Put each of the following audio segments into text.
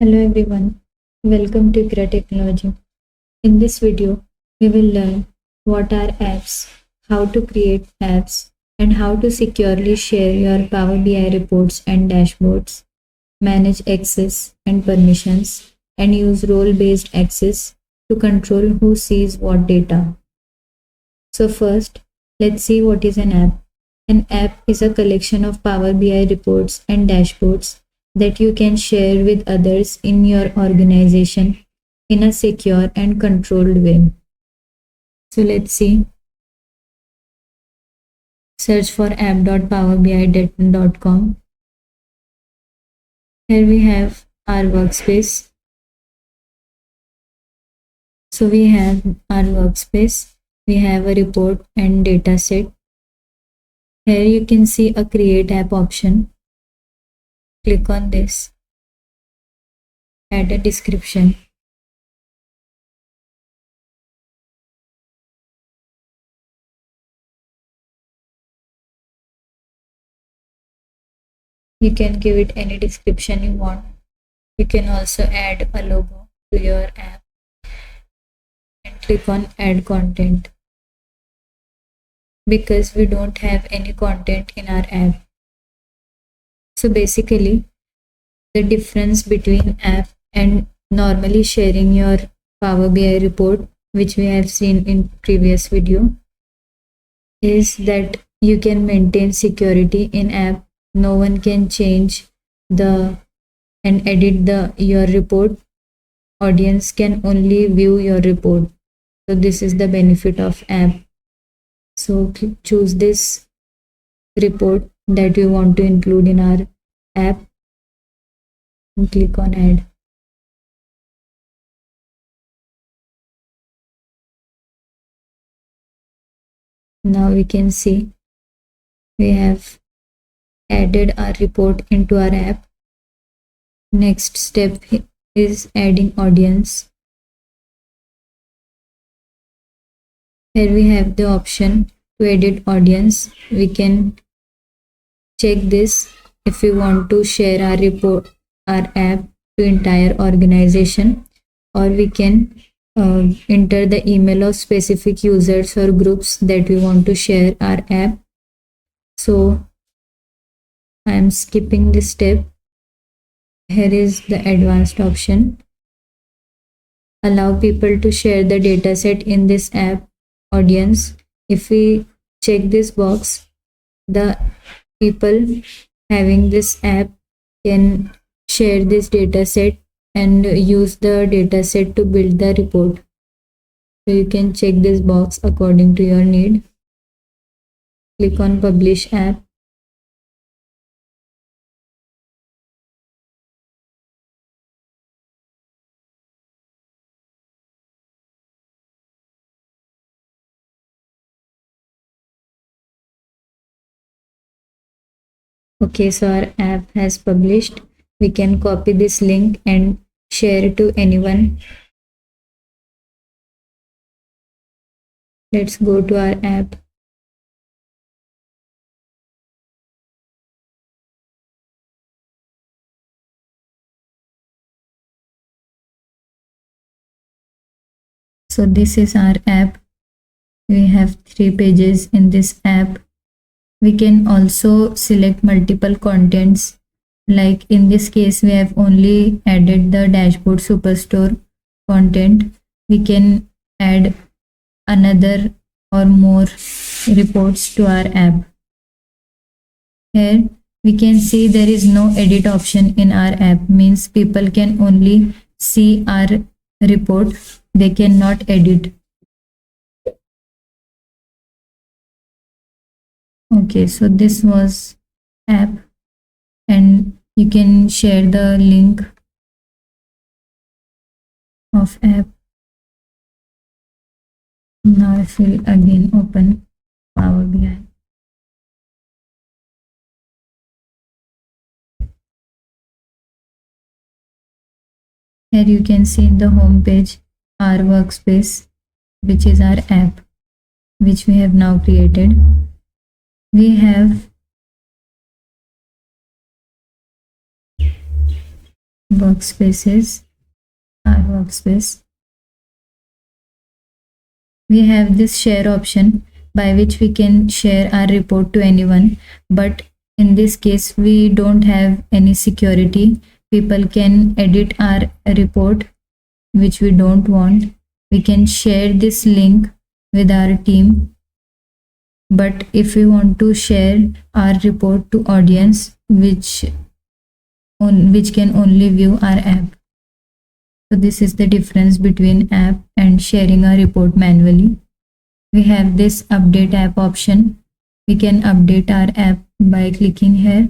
Hello everyone, welcome to ICRA Technology. In this video, we will learn what are apps, how to create apps, and how to securely share your Power BI reports and dashboards, manage access and permissions, and use role-based access to control who sees what data. So first, let's see what is an app. An app is a collection of Power BI reports and dashboards that you can share with others in your organization in a secure and controlled way. So let's see. Search for app.powerbi.com. Here we have our workspace. So we have our workspace. We have a report and data set. Here you can see a create app option. Click on this. Add a description. You can give it any description you want. You can also add a logo to your app and click on add content because we don't have any content in our app. So basically, the difference between app and normally sharing your Power BI report, which we have seen in previous video, is that you can maintain security in app. No one can change the and edit your report. Audience can only view your report. So this is the benefit of app. So choose this report that you want to include in our app and click on add. Now we can see we have added our report into our app. Next step is adding audience. Here we have the option to edit audience. We can check this if we want to share our report, our app to entire organization, or we can enter the email of specific users or groups that we want to share our app. So I am skipping this step. Here is the advanced option. Allow people to share the dataset in this app audience. If we check this box, the people having this app can share this dataset and use the dataset to build the report. So you can check this box according to your need. Click on publish app. Okay, so our app has published. We can copy this link and share it to anyone. Let's go to our app. So this is our app. We have 3 pages in this app. We can also select multiple contents. Like in this case, we have only added the dashboard superstore content. We can add another or more reports to our app. Here we can see there is no edit option in our app, means people can only see our report, they cannot edit. Okay, so this was app and you can share the link of app. Now if we again open Power BI. Here you can see in the home page our workspace, which is our app, which we have now created. We have workspaces, our workspace. We have this share option by which we can share our report to anyone, but in this case we don't have any security. People can edit our report which we don't want. We can share this link with our team, but if we want to share our report to audience which can only view our app. So this is the difference between app and sharing a report manually. We have this update app option. We can update our app by clicking here.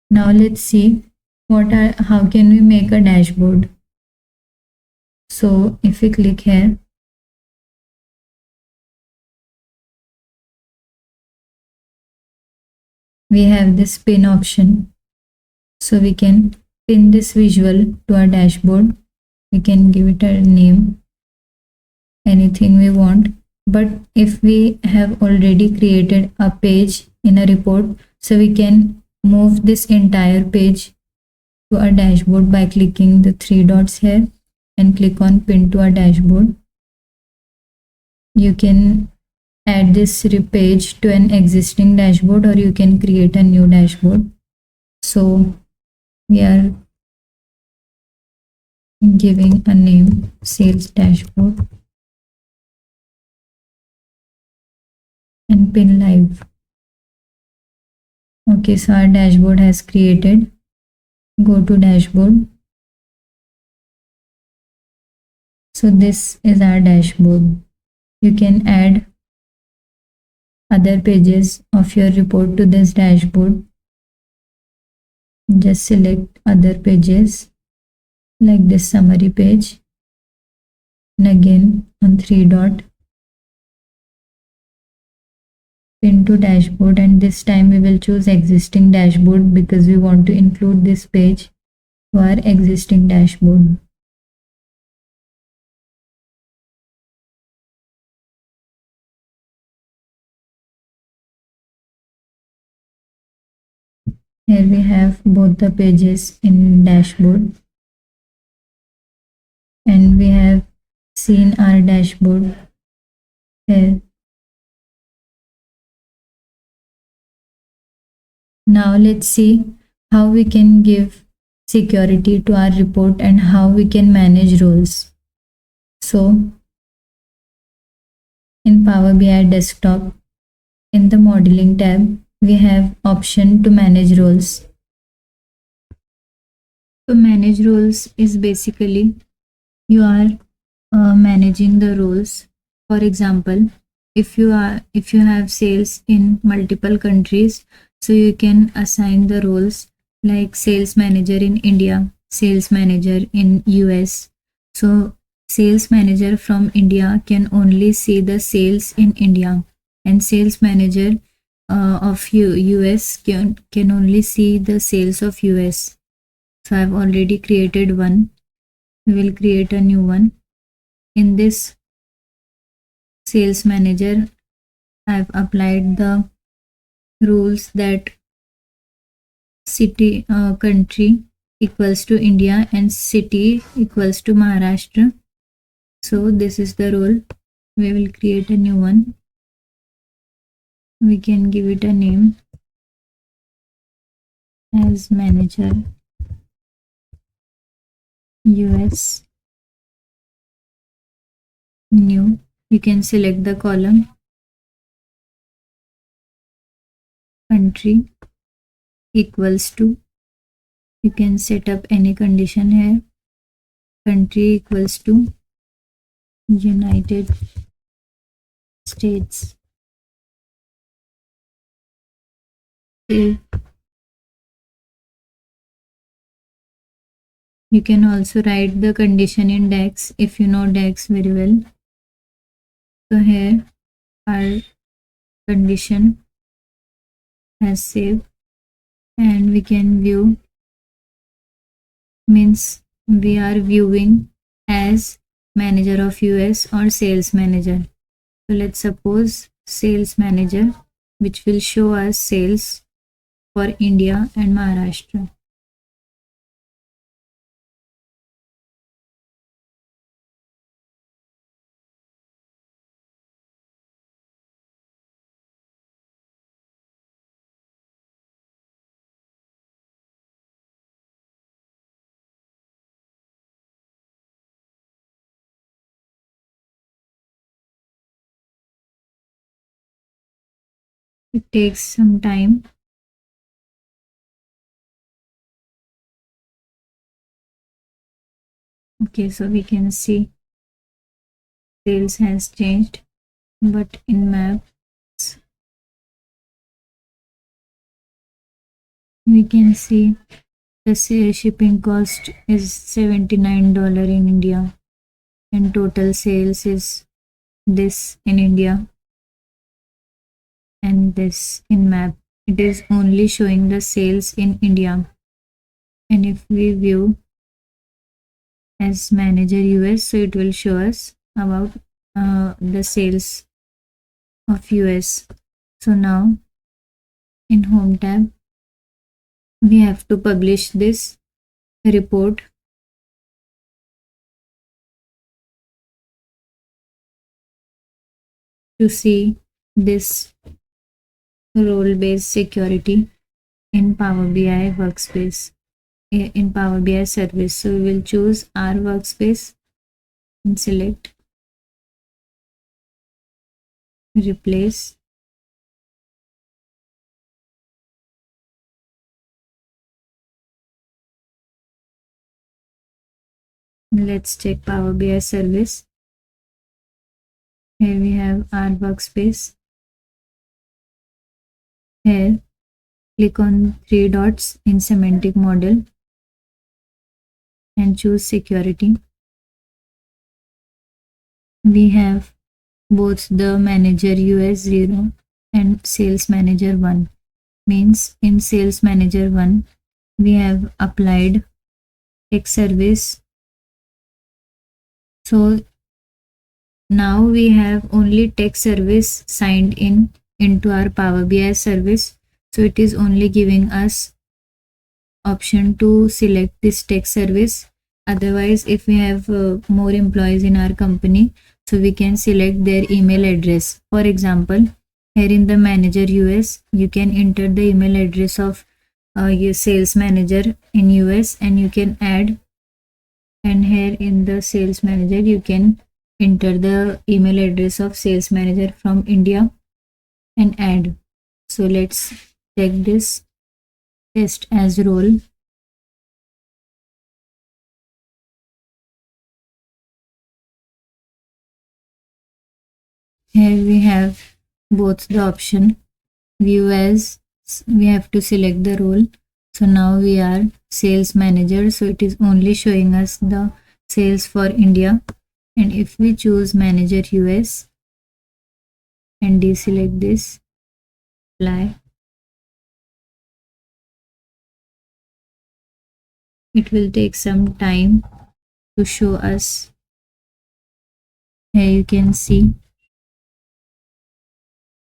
Now let's see how can we make a dashboard. So if we click here, we have this pin option. So we can pin this visual to our dashboard. We can give it a name, anything we want. But if we have already created a page in a report, so we can move this entire page to our dashboard by clicking the three dots here and click on pin to our dashboard. You can add this page to an existing dashboard, or you can create a new dashboard. So we are giving a name, sales dashboard, and pin live. Okay, so our dashboard has created. Go to dashboard. So this is our dashboard. You can add other pages of your report to this dashboard. Just select other pages like this summary page, and again on three dot, pin to dashboard, and this time we will choose existing dashboard because we want to include this page to our existing dashboard. Here we have both the pages in dashboard, and we have seen our dashboard here. Now let's see how we can give security to our report and how we can manage roles. So in Power BI desktop, in the modeling tab, we have option to manage roles. To manage roles is basically you are managing the roles. For example, if you have sales in multiple countries, so you can assign the roles like sales manager in India, sales manager in US. So sales manager from India can only see the sales in India, and sales manager of US can only see the sales of US. So I've already created one. We will create a new one. In this sales manager, I've applied the rules that city country equals to India and city equals to Maharashtra. So this is the role. We will create a new one. We can give it a name as manager US. New. You can select the column country equals to. You can set up any condition here. Country equals to United States. Save. You can also write the condition in DAX if you know DAX very well. So here our condition has saved, and we can view, means we are viewing as manager of US or sales manager. So let's suppose sales manager, which will show us sales for India and Maharashtra. It takes some time. Okay, so we can see sales has changed, but in maps we can see the shipping cost is $79 in India and total sales is this in India and this in map. It is only showing the sales in India. And if we view as manager US, so it will show us about the sales of US. So now in home tab, we have to publish this report to see this role-based security in Power BI workspace, in Power BI service. So we will choose our workspace and select replace. Let's check Power BI service. Here we have our workspace. Here, click on three dots in semantic model and choose security. We have both the manager US 0 and sales manager 1. Means in sales manager 1, we have applied tech service. So now we have only tech service signed in into our Power BI service. So it is only giving us option to select this tech service. Otherwise, if we have more employees in our company, so we can select their email address. For example, here in the manager US, you can enter the email address of your sales manager in US and you can add. And here in the sales manager, you can enter the email address of sales manager from India and add. So let's check this test as role. Here we have both the option view as, we have to select the role. So now we are sales manager, so it is only showing us the sales for India. And if we choose manager US and deselect this, apply, it will take some time to show us. Here you can see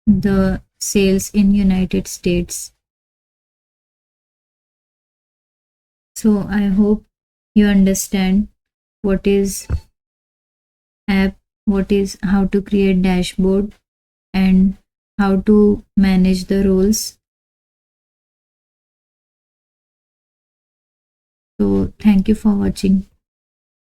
the sales in United States. So I hope you understand what is app, what is how to create dashboard and how to manage the roles. So thank you for watching.